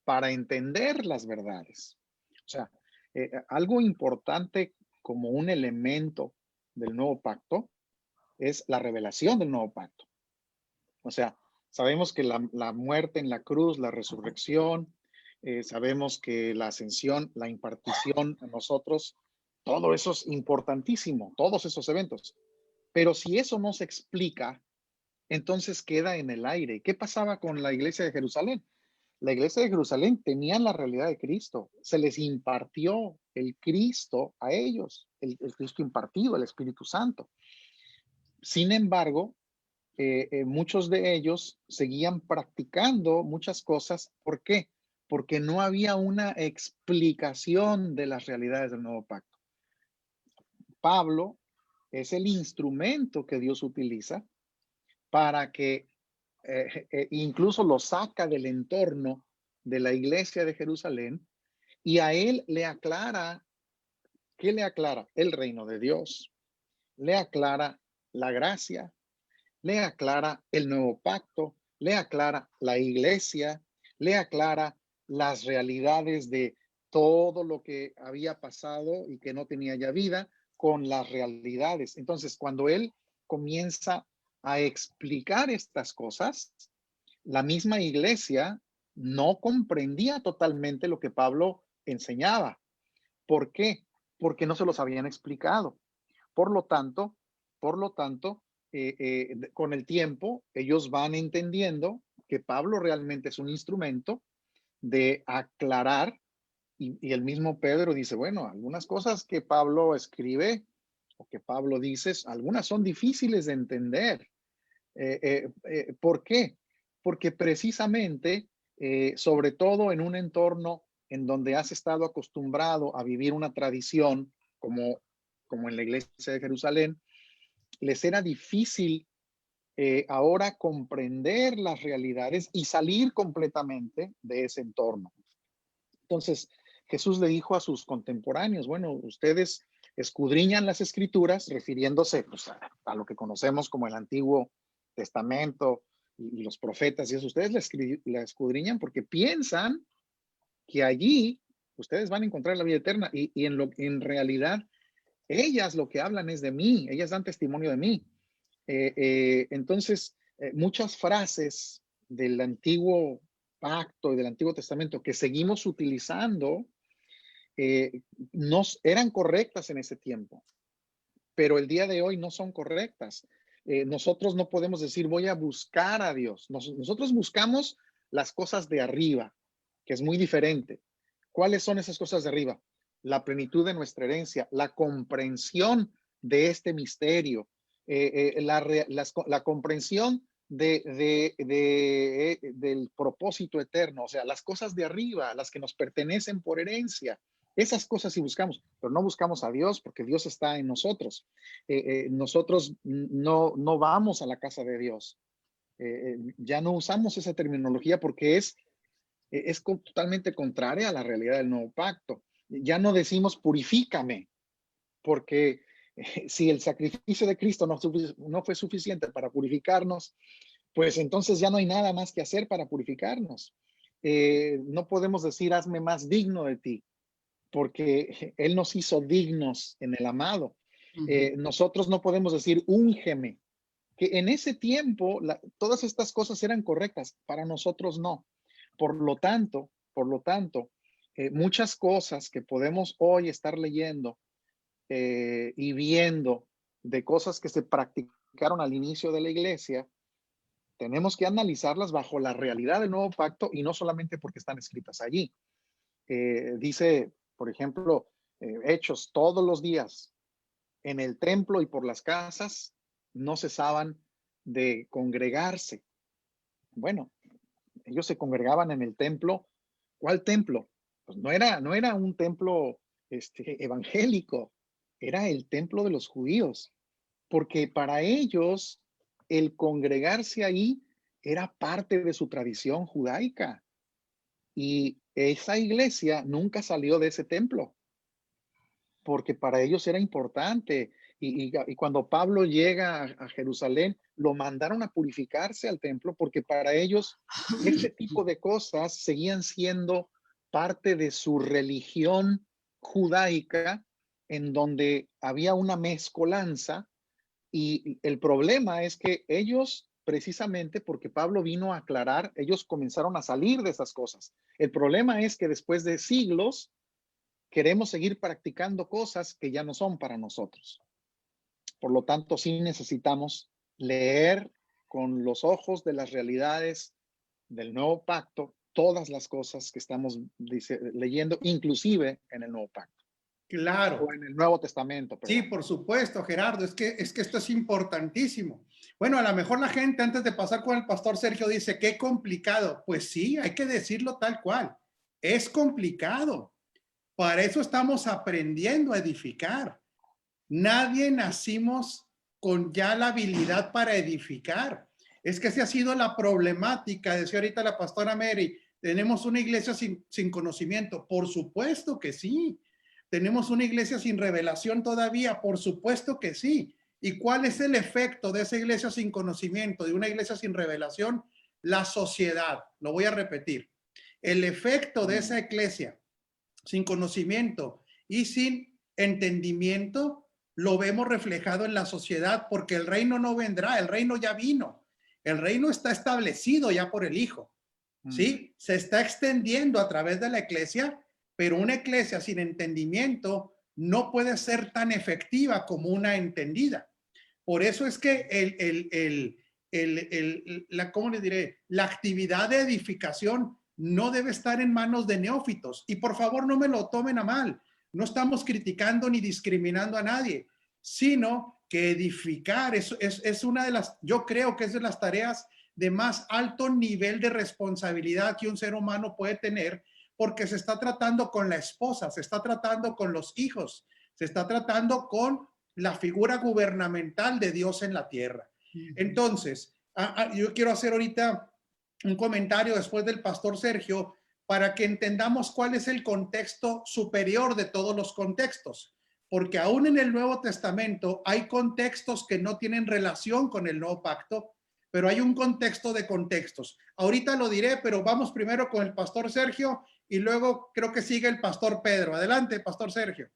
para entender las verdades. O sea, algo importante como un elemento del nuevo pacto es la revelación del nuevo pacto. O sea, sabemos que la muerte en la cruz, la resurrección, sabemos que la ascensión, la impartición a nosotros, todo eso es importantísimo, todos esos eventos. Pero si eso no se explica, entonces queda en el aire. ¿Qué pasaba con la iglesia de Jerusalén? La iglesia de Jerusalén tenía la realidad de Cristo. Se les impartió el Cristo a ellos, el Cristo impartido, el Espíritu Santo. Sin embargo, muchos de ellos seguían practicando muchas cosas. ¿Por qué? Porque no había una explicación de las realidades del nuevo pacto. Pablo es el instrumento que Dios utiliza para que incluso lo saca del entorno de la iglesia de Jerusalén y a él le aclara, ¿qué le aclara? El reino de Dios, le aclara la gracia, le aclara el nuevo pacto, le aclara la iglesia, le aclara las realidades de todo lo que había pasado y que no tenía ya vida con las realidades. Entonces, cuando él comienza a explicar estas cosas, la misma iglesia no comprendía totalmente lo que Pablo enseñaba. ¿Por qué? Porque no se los habían explicado. Por lo tanto, con el tiempo, ellos van entendiendo que Pablo realmente es un instrumento de aclarar, y el mismo Pedro dice, bueno, algunas cosas que Pablo escribe o que Pablo dice, algunas son difíciles de entender. ¿Por qué? Porque precisamente, sobre todo en un entorno en donde has estado acostumbrado a vivir una tradición como en la iglesia de Jerusalén, les era difícil ahora comprender las realidades y salir completamente de ese entorno. Entonces, Jesús le dijo a sus contemporáneos, bueno, ustedes escudriñan las escrituras, refiriéndose pues, a lo que conocemos como el Antiguo Testamento y los profetas y eso. Ustedes la escudriñan porque piensan que allí ustedes van a encontrar la vida eterna y en realidad ellas lo que hablan es de mí, ellas dan testimonio de mí. Entonces, muchas frases del Antiguo Pacto y del Antiguo Testamento que seguimos utilizando eran correctas en ese tiempo, pero el día de hoy no son correctas. Nosotros no podemos decir voy a buscar a Dios. Nosotros buscamos las cosas de arriba, que es muy diferente. ¿Cuáles son esas cosas de arriba? La plenitud de nuestra herencia, la comprensión de este misterio, la comprensión del propósito eterno, o sea, las cosas de arriba, las que nos pertenecen por herencia. Esas cosas sí buscamos, pero no buscamos a Dios porque Dios está en nosotros. Nosotros no vamos a la casa de Dios. Ya no usamos esa terminología porque es totalmente contraria a la realidad del nuevo pacto. Ya no decimos purifícame, porque si el sacrificio de Cristo no fue suficiente para purificarnos, pues entonces ya no hay nada más que hacer para purificarnos. No podemos decir hazme más digno de ti, porque Él nos hizo dignos en el amado. Nosotros no podemos decir úngeme, que en ese tiempo todas estas cosas eran correctas, para nosotros no. Por lo tanto, muchas cosas que podemos hoy estar leyendo y viendo de cosas que se practicaron al inicio de la iglesia, tenemos que analizarlas bajo la realidad del nuevo pacto y no solamente porque están escritas allí. Dice, por ejemplo, Hechos, todos los días en el templo y por las casas no cesaban de congregarse. Bueno, ellos se congregaban en el templo. ¿Cuál templo? Pues no era un templo evangélico, era el templo de los judíos, porque para ellos el congregarse ahí era parte de su tradición judaica. Y esa iglesia nunca salió de ese templo, porque para ellos era importante. Y cuando Pablo llega a Jerusalén, lo mandaron a purificarse al templo, porque para ellos este tipo de cosas seguían siendo parte de su religión judaica, en donde había una mezcolanza. Y el problema es que ellos, precisamente porque Pablo vino a aclarar, ellos comenzaron a salir de esas cosas. El problema es que después de siglos queremos seguir practicando cosas que ya no son para nosotros. Por lo tanto, sí necesitamos leer con los ojos de las realidades del nuevo pacto todas las cosas que estamos leyendo, inclusive en el nuevo pacto. Claro. O en el Nuevo Testamento. Perdón. Sí, por supuesto, Gerardo. Es que esto es importantísimo. Bueno, a lo mejor la gente antes de pasar con el pastor Sergio dice, qué complicado. Pues sí, hay que decirlo tal cual. Es complicado. Para eso estamos aprendiendo a edificar. Nadie nacimos con ya la habilidad para edificar. Es que esa ha sido la problemática, decía ahorita la pastora Mary, tenemos una iglesia sin conocimiento. Por supuesto que sí. ¿Tenemos una iglesia sin revelación todavía? Por supuesto que sí. ¿Y cuál es el efecto de esa iglesia sin conocimiento, de una iglesia sin revelación? La sociedad. Lo voy a repetir. El efecto de esa iglesia sin conocimiento y sin entendimiento lo vemos reflejado en la sociedad, porque el reino no vendrá, el reino ya vino. El reino está establecido ya por el Hijo. ¿Sí? Se está extendiendo a través de la iglesia, pero una iglesia sin entendimiento no puede ser tan efectiva como una entendida. Por eso es que ¿cómo les diré? La actividad de edificación no debe estar en manos de neófitos. Y por favor, no me lo tomen a mal. No estamos criticando ni discriminando a nadie, sino que edificar es una de las, yo creo que es de las tareas de más alto nivel de responsabilidad que un ser humano puede tener, porque se está tratando con la esposa, se está tratando con los hijos, se está tratando con la figura gubernamental de Dios en la tierra. Entonces, yo quiero hacer ahorita un comentario después del pastor Sergio para que entendamos cuál es el contexto superior de todos los contextos, porque aún en el Nuevo Testamento hay contextos que no tienen relación con el nuevo pacto, pero hay un contexto de contextos. Ahorita lo diré, pero vamos primero con el pastor Sergio y luego creo que sigue el pastor Pedro. Adelante, pastor Sergio.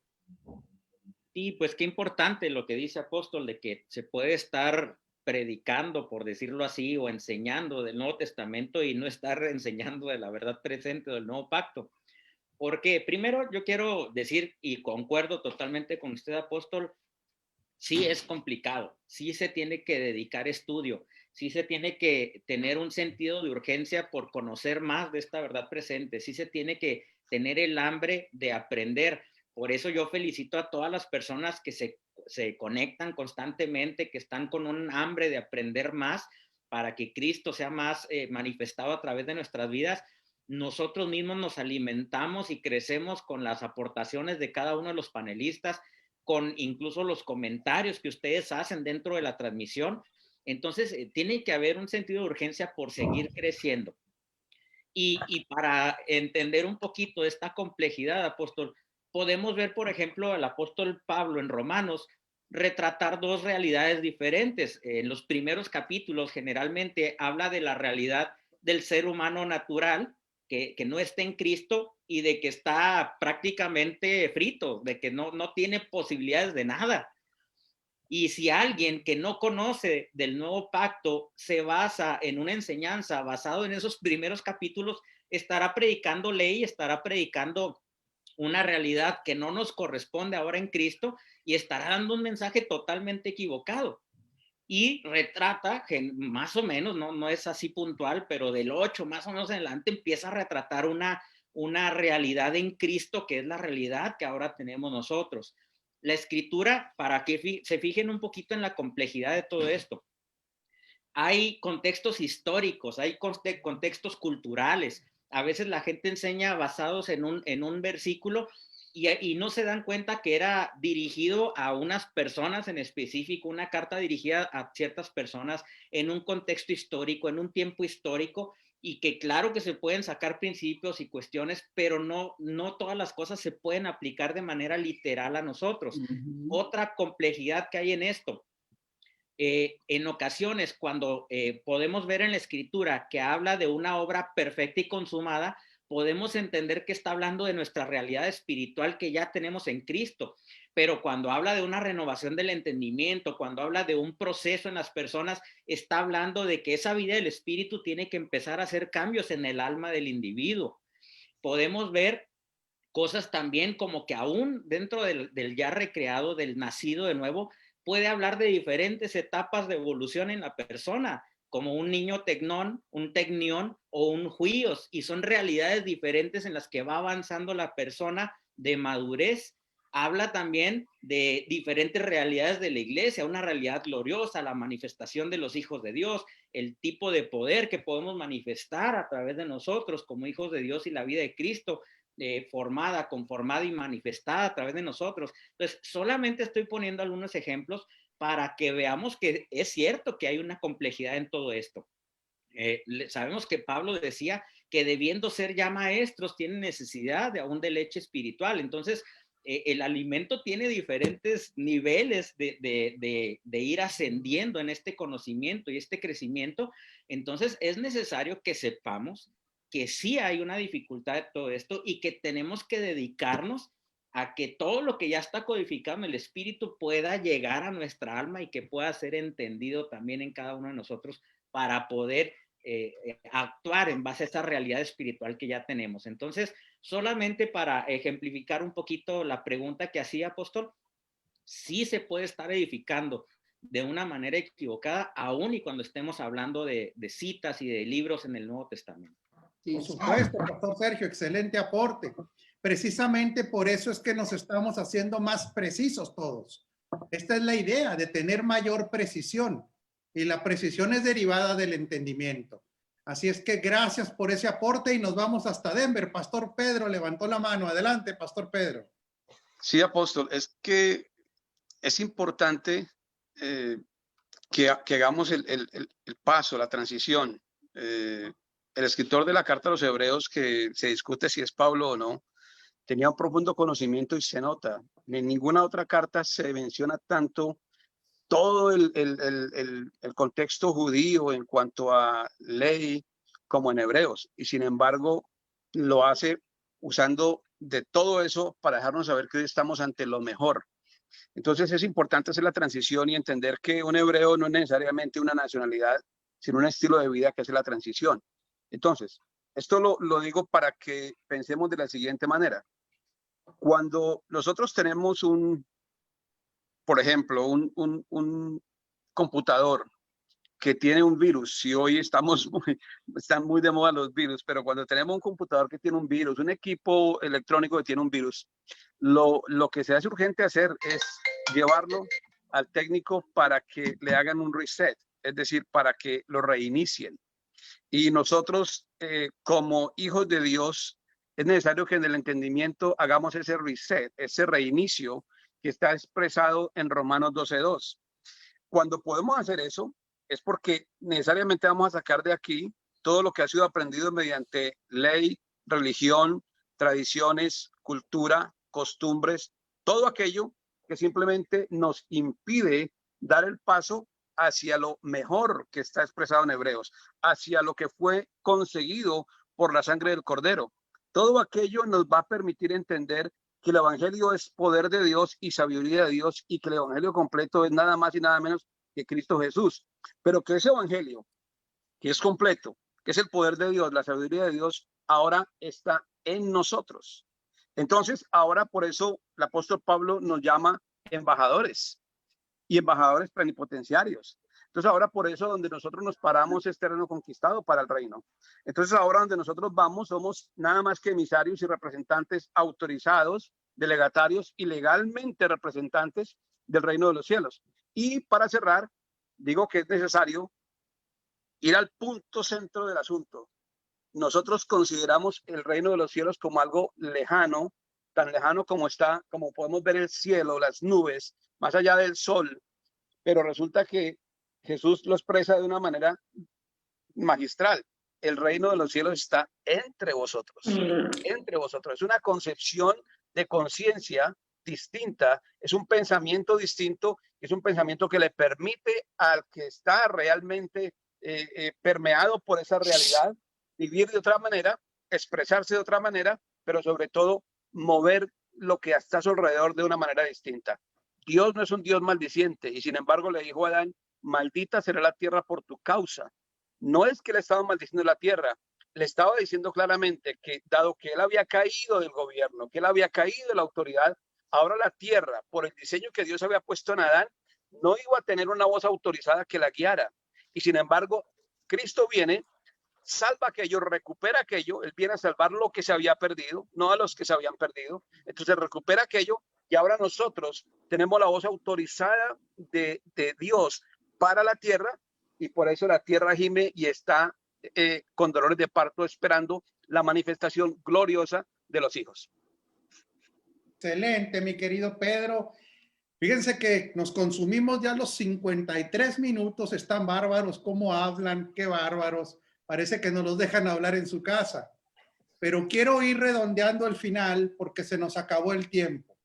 Sí, pues qué importante lo que dice Apóstol, de que se puede estar predicando, por decirlo así, o enseñando del Nuevo Testamento y no estar enseñando de la verdad presente del Nuevo Pacto. Porque primero yo quiero decir, y concuerdo totalmente con usted, Apóstol, sí es complicado, sí se tiene que dedicar estudio. sí se tiene que tener un sentido de urgencia por conocer más de esta verdad presente, sí se tiene que tener el hambre de aprender. Por eso yo felicito a todas las personas que se conectan constantemente, que están con un hambre de aprender más para que Cristo sea más manifestado a través de nuestras vidas. Nosotros mismos nos alimentamos y crecemos con las aportaciones de cada uno de los panelistas, con incluso los comentarios que ustedes hacen dentro de la transmisión. Entonces, tiene que haber un sentido de urgencia por seguir creciendo. Y para entender un poquito esta complejidad, apóstol, podemos ver, por ejemplo, al apóstol Pablo en Romanos retratar dos realidades diferentes. En los primeros capítulos generalmente habla de la realidad del ser humano natural, que no está en Cristo y de que está prácticamente frito, de que no tiene posibilidades de nada. Y si alguien que no conoce del nuevo pacto se basa en una enseñanza basado en esos primeros capítulos, estará predicando ley, estará predicando una realidad que no nos corresponde ahora en Cristo y estará dando un mensaje totalmente equivocado. Y retrata, más o menos, no es así puntual, pero del 8 más o menos en adelante empieza a retratar una realidad en Cristo que es la realidad que ahora tenemos nosotros. La escritura, para que se fijen un poquito en la complejidad de todo esto. Hay contextos históricos, hay contextos culturales. A veces la gente enseña basados en un versículo y no se dan cuenta que era dirigido a unas personas en específico, una carta dirigida a ciertas personas en un contexto histórico, en un tiempo histórico, y que claro que se pueden sacar principios y cuestiones, pero no todas las cosas se pueden aplicar de manera literal a nosotros. Otra complejidad que hay en esto, en ocasiones cuando podemos ver en la escritura que habla de una obra perfecta y consumada, podemos entender que está hablando de nuestra realidad espiritual que ya tenemos en Cristo. Pero cuando habla de una renovación del entendimiento, cuando habla de un proceso en las personas, está hablando de que esa vida del espíritu tiene que empezar a hacer cambios en el alma del individuo. Podemos ver cosas también como que aún dentro del ya recreado, del nacido de nuevo, puede hablar de diferentes etapas de evolución en la persona, como un niño tecnón, un tecnión o un juíos, y son realidades diferentes en las que va avanzando la persona de madurez. Habla también de diferentes realidades de la iglesia, una realidad gloriosa, la manifestación de los hijos de Dios, el tipo de poder que podemos manifestar a través de nosotros como hijos de Dios y la vida de Cristo, formada, conformada y manifestada a través de nosotros. Entonces, solamente estoy poniendo algunos ejemplos para que veamos que es cierto que hay una complejidad en todo esto. Sabemos que Pablo decía que debiendo ser ya maestros tienen necesidad de aún de leche espiritual. Entonces, el alimento tiene diferentes niveles de ir ascendiendo en este conocimiento y este crecimiento. Entonces, es necesario que sepamos que sí hay una dificultad de todo esto y que tenemos que dedicarnos a que todo lo que ya está codificado en el espíritu pueda llegar a nuestra alma y que pueda ser entendido también en cada uno de nosotros para poder actuar en base a esa realidad espiritual que ya tenemos. Entonces, solamente para ejemplificar un poquito la pregunta que hacía, apóstol, sí se puede estar edificando de una manera equivocada, aún y cuando estemos hablando de citas y de libros en el Nuevo Testamento. Por supuesto, pastor Sergio, excelente aporte. Precisamente por eso es que nos estamos haciendo más precisos todos. Esta es la idea de tener mayor precisión y la precisión es derivada del entendimiento. Así es que gracias por ese aporte y nos vamos hasta Denver. Pastor Pedro levantó la mano. Adelante, Pastor Pedro. Sí, apóstol, es que es importante que hagamos el paso, la transición. El escritor de la carta a los Hebreos, que se discute si es Pablo o no, tenía un profundo conocimiento y se nota. En ninguna otra carta se menciona tanto todo el contexto judío en cuanto a ley como en Hebreos. Y sin embargo, lo hace usando de todo eso para dejarnos saber que hoy estamos ante lo mejor. Entonces es importante hacer la transición y entender que un hebreo no es necesariamente una nacionalidad, sino un estilo de vida que hace la transición. Entonces, esto lo digo para que pensemos de la siguiente manera. Cuando nosotros tenemos por ejemplo, un computador que tiene un virus, y hoy están muy de moda los virus, pero cuando tenemos un computador que tiene un virus, un equipo electrónico que tiene un virus, lo que se hace urgente hacer es llevarlo al técnico para que le hagan un reset, es decir, para que lo reinicien. Y nosotros, como hijos de Dios, es necesario que en el entendimiento hagamos ese reset, ese reinicio que está expresado en Romanos 12:2. Cuando podemos hacer eso, es porque necesariamente vamos a sacar de aquí todo lo que ha sido aprendido mediante ley, religión, tradiciones, cultura, costumbres, todo aquello que simplemente nos impide dar el paso hacia lo mejor que está expresado en Hebreos, hacia lo que fue conseguido por la sangre del Cordero. Todo aquello nos va a permitir entender que el Evangelio es poder de Dios y sabiduría de Dios, y que el Evangelio completo es nada más y nada menos que Cristo Jesús. Pero que ese Evangelio, que es completo, que es el poder de Dios, la sabiduría de Dios, ahora está en nosotros. Entonces, ahora por eso el apóstol Pablo nos llama embajadores y embajadores plenipotenciarios. Entonces, ahora por eso donde nosotros nos paramos es terreno conquistado para el reino. Entonces, ahora donde nosotros vamos somos nada más que emisarios y representantes autorizados, delegatarios y legalmente representantes del reino de los cielos. Y para cerrar, digo que es necesario ir al punto centro del asunto. Nosotros consideramos el reino de los cielos como algo lejano, tan lejano como está, como podemos ver el cielo, las nubes, más allá del sol. Pero resulta que Jesús lo expresa de una manera magistral. El reino de los cielos está entre vosotros, entre vosotros. Es una concepción de conciencia distinta, es un pensamiento distinto, es un pensamiento que le permite al que está realmente permeado por esa realidad, vivir de otra manera, expresarse de otra manera, pero sobre todo mover lo que está a su alrededor de una manera distinta. Dios no es un Dios maldiciente, y sin embargo le dijo a Adán: maldita será la tierra por tu causa. No es que le estaba maldiciendo la tierra, le estaba diciendo claramente que dado que él había caído del gobierno, que él había caído de la autoridad, ahora la tierra, por el diseño que Dios había puesto en Adán, no iba a tener una voz autorizada que la guiara. Y sin embargo, Cristo viene, salva aquello, recupera aquello, él viene a salvar lo que se había perdido, no a los que se habían perdido. Entonces recupera aquello, y ahora nosotros tenemos la voz autorizada de Dios para la tierra, y por eso la tierra gime y está con dolores de parto esperando la manifestación gloriosa de los hijos. Excelente, mi querido Pedro. Fíjense que nos consumimos ya los 53 minutos, están bárbaros, cómo hablan, qué bárbaros. Parece que nos los dejan hablar en su casa. Pero quiero ir redondeando el final porque se nos acabó el tiempo.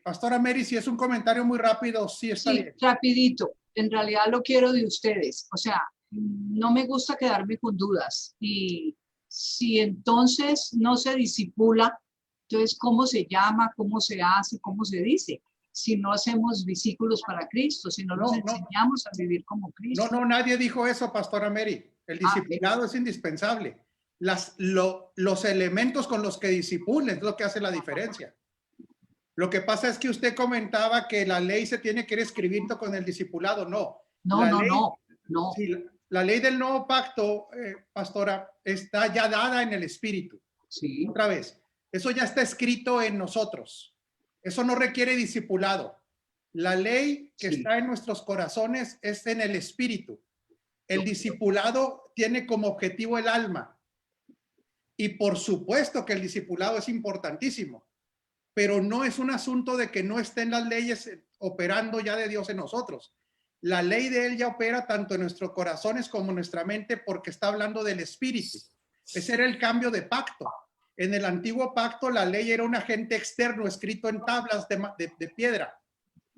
Pastora Mary, si es un comentario muy rápido, sí está bien. Rapidito. En realidad lo quiero de ustedes. O sea, no me gusta quedarme con dudas. Y si entonces no se discipula, entonces ¿cómo se llama? ¿Cómo se hace? ¿Cómo se dice? Si no hacemos discípulos para Cristo, si no nos enseñamos a vivir como Cristo. No, nadie dijo eso, Pastora Mary. El discipulado es indispensable. Los elementos con los que discipulen es lo que hace la diferencia. Lo que pasa es que usted comentaba que la ley se tiene que ir escribiendo con el discipulado. No. Sí, la ley del nuevo pacto, pastora, está ya dada en el Espíritu. Sí. Otra vez, eso ya está escrito en nosotros. Eso no requiere discipulado. La ley que está en nuestros corazones es en el Espíritu. El discipulado tiene como objetivo el alma. Y por supuesto que el discipulado es importantísimo, pero no es un asunto de que no estén las leyes operando ya de Dios en nosotros. La ley de Él ya opera tanto en nuestros corazones como en nuestra mente, porque está hablando del Espíritu. Ese era el cambio de pacto. En el antiguo pacto la ley era un agente externo escrito en tablas de piedra.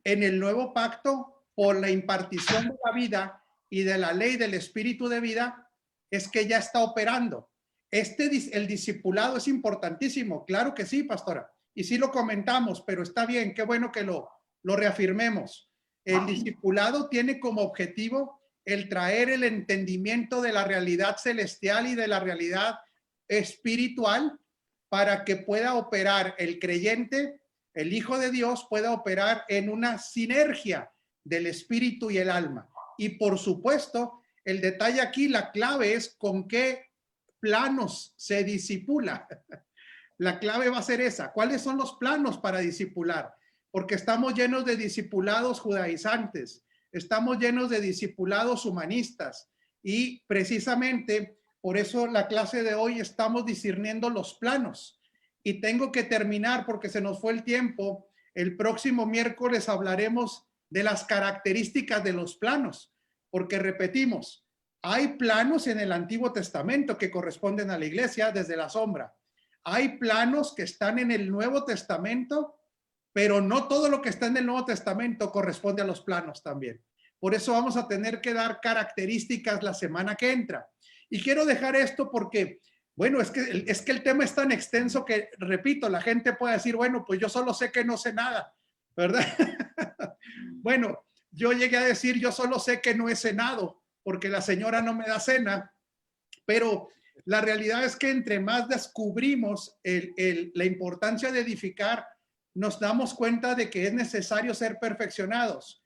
En el nuevo pacto, por la impartición de la vida y de la ley del Espíritu de vida, es que ya está operando. El discipulado es importantísimo, claro que sí, pastora, y sí lo comentamos, pero está bien, qué bueno que lo reafirmemos. El discipulado tiene como objetivo el traer el entendimiento de la realidad celestial y de la realidad espiritual para que pueda operar el creyente, el Hijo de Dios, pueda operar en una sinergia del espíritu y el alma. Y por supuesto, el detalle aquí, la clave es con qué planos se discipula. La clave va a ser esa. ¿Cuáles son los planos para discipular? Porque estamos llenos de discipulados judaizantes, estamos llenos de discipulados humanistas y precisamente por eso la clase de hoy estamos discerniendo los planos. Y tengo que terminar porque se nos fue el tiempo. El próximo miércoles hablaremos de las características de los planos, porque repetimos, hay planos en el Antiguo Testamento que corresponden a la iglesia desde la sombra. Hay planos que están en el Nuevo Testamento, pero no todo lo que está en el Nuevo Testamento corresponde a los planos también. Por eso vamos a tener que dar características la semana que entra. Y quiero dejar esto porque, bueno, es que el tema es tan extenso que, repito, la gente puede decir, bueno, pues yo solo sé que no sé nada, ¿verdad? Bueno, yo llegué a decir, yo solo sé que no he cenado, porque la señora no me da cena, pero la realidad es que entre más descubrimos la importancia de edificar, nos damos cuenta de que es necesario ser perfeccionados.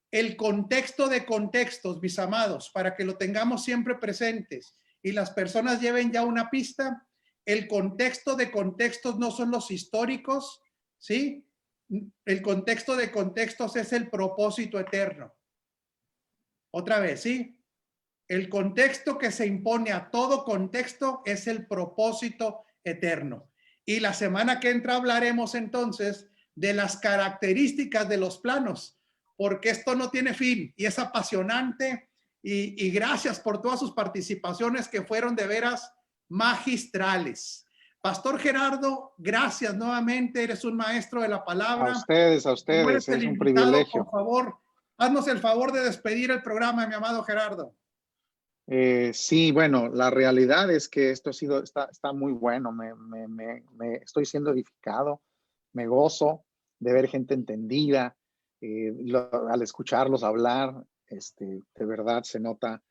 El contexto de contextos, mis amados, para que lo tengamos siempre presentes y las personas lleven ya una pista, el contexto de contextos no son los históricos, ¿sí? El contexto de contextos es el propósito eterno. Otra vez, ¿sí? El contexto que se impone a todo contexto es el propósito eterno. Y la semana que entra hablaremos entonces de las características de los planos, porque esto no tiene fin y es apasionante y gracias por todas sus participaciones que fueron de veras magistrales. Pastor Gerardo, gracias nuevamente, eres un maestro de la palabra. A ustedes, es un privilegio. Por favor, haznos el favor de despedir el programa, mi amado Gerardo. Sí, bueno, la realidad es que esto está muy bueno, me estoy siendo edificado, me gozo de ver gente entendida, al escucharlos hablar, de verdad se nota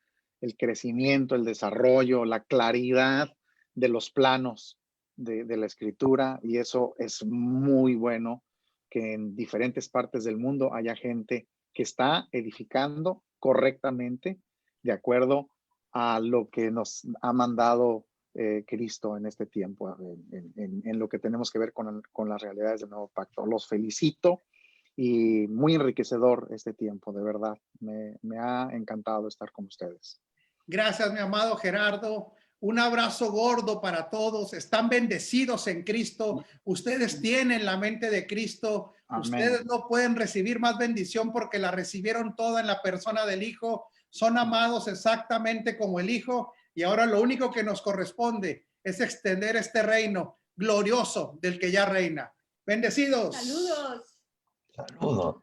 el crecimiento, el desarrollo, la claridad de los planos de la escritura, y eso es muy bueno, que en diferentes partes del mundo haya gente que está edificando correctamente de acuerdo a lo que nos ha mandado Cristo en este tiempo, en lo que tenemos que ver con las realidades del nuevo pacto. Los felicito y muy enriquecedor este tiempo, de verdad. Me ha encantado estar con ustedes. Gracias, mi amado Gerardo. Un abrazo gordo para todos. Están bendecidos en Cristo. Ustedes tienen la mente de Cristo. Amén. Ustedes no pueden recibir más bendición porque la recibieron toda en la persona del Hijo. Son amados exactamente como el Hijo. Y ahora lo único que nos corresponde es extender este reino glorioso del que ya reina. Bendecidos. Saludos. Saludos.